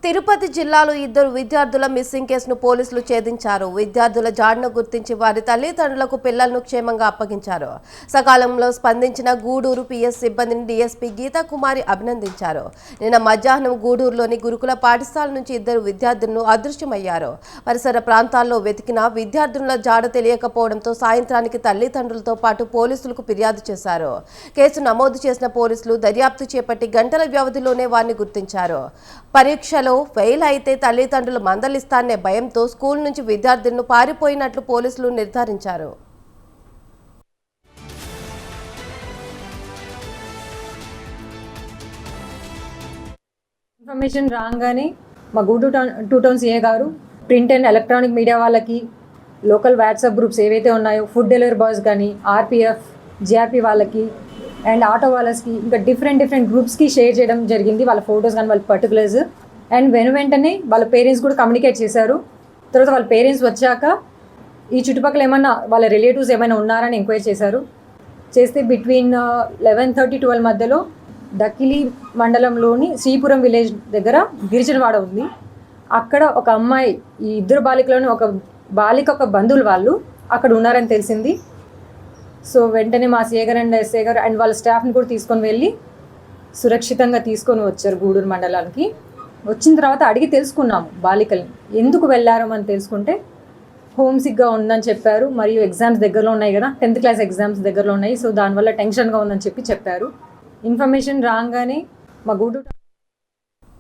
తిరుపతి జిల్లాలో ఇద్దరు విద్యార్థుల మిస్సింగ్ కేసును పోలీసులు ఛేదించారు. విద్యార్థుల జాడను గుర్తించి వారి తల్లిదండ్రులకు పిల్లలను క్షేమంగా అప్పగించారు. సకాలంలో స్పందించిన గూడూరు పిఎస్ సిబ్బందిని డీఎస్పీ గీతా కుమారి అభినందించారు. నిన్న మధ్యాహ్నం గూడూరులోని గురుకుల పాఠశాల నుంచి ఇద్దరు విద్యార్థులను అదృశ్యమయ్యారు. పరిసర ప్రాంతాల్లో వెతికిన విద్యార్థుల జాడ తెలియకపోవడంతో సాయంత్రానికి తల్లిదండ్రులతో పాటు పోలీసులకు ఫిర్యాదు చేశారు. కేసు నమోదు చేసిన పోలీసులు దర్యాప్తు చేపట్టి గంటల వ్యవధిలోనే వారిని గుర్తించారు. పరీక్షలో ఫెయిల్ అయితే తల్లిదండ్రులు మందలిస్తారనే భయంతో స్కూల్ నుంచి విద్యార్థులను పారిపోయినట్లు పోలీసులు నిర్ధారించారు. ఇన్ఫర్మేషన్ రాగానే మా గూడూరు టూ టౌన్ సిఏ గారు ప్రింట్ అండ్ ఎలక్ట్రానిక్ మీడియా వాళ్ళకి, లోకల్ వాట్సాప్ గ్రూప్స్ ఏవైతే ఉన్నాయో, ఫుడ్ డెలివరీ బాయ్స్ కానీ, ఆర్పిఎఫ్, జిఆర్పి వాళ్ళకి అండ్ ఆటో వాళ్ళకి, ఇంకా డిఫరెంట్ గ్రూప్స్కి షేర్ చేయడం జరిగింది. వాళ్ళ ఫొటోస్ కానీ వాళ్ళ పర్టికులర్స్. అండ్ వెంటనే వాళ్ళ పేరెంట్స్ కూడా కమ్యూనికేట్ చేశారు. తర్వాత వాళ్ళ పేరెంట్స్ వచ్చాక ఈ చుట్టుపక్కల ఏమన్నా వాళ్ళ రిలేటివ్స్ ఏమైనా ఉన్నారని ఎంక్వైరీ చేస్తే బిట్వీన్ 11:30-12 మధ్యలో దక్కిలి మండలంలోని శ్రీపురం విలేజ్ దగ్గర గిరిజనవాడ ఉంది. అక్కడ ఒక అమ్మాయి, ఈ ఇద్దరు బాలికలోని ఒక బాలిక ఒక బంధువులు వాళ్ళు అక్కడ ఉన్నారని తెలిసింది. సో వెంటనే మా సిఏ గారు అండ్ ఎస్ఏ గారు అండ్ వాళ్ళ స్టాఫ్ని కూడా తీసుకొని వెళ్ళి సురక్షితంగా తీసుకొని వచ్చారు గూడూరు మండలానికి. వచ్చిన తర్వాత అడిగి తెలుసుకున్నాము బాలికల్ని ఎందుకు వెళ్ళారు అని తెలుసుకుంటే హోమ్ సిక్గా ఉందని చెప్పారు. మరియు ఎగ్జామ్స్ దగ్గరలో ఉన్నాయి కదా, 10th క్లాస్ ఎగ్జామ్స్ దగ్గరలో ఉన్నాయి. సో దానివల్ల టెన్షన్గా ఉందని చెప్పారు. ఇన్ఫర్మేషన్ రాగానే మా గూడూరు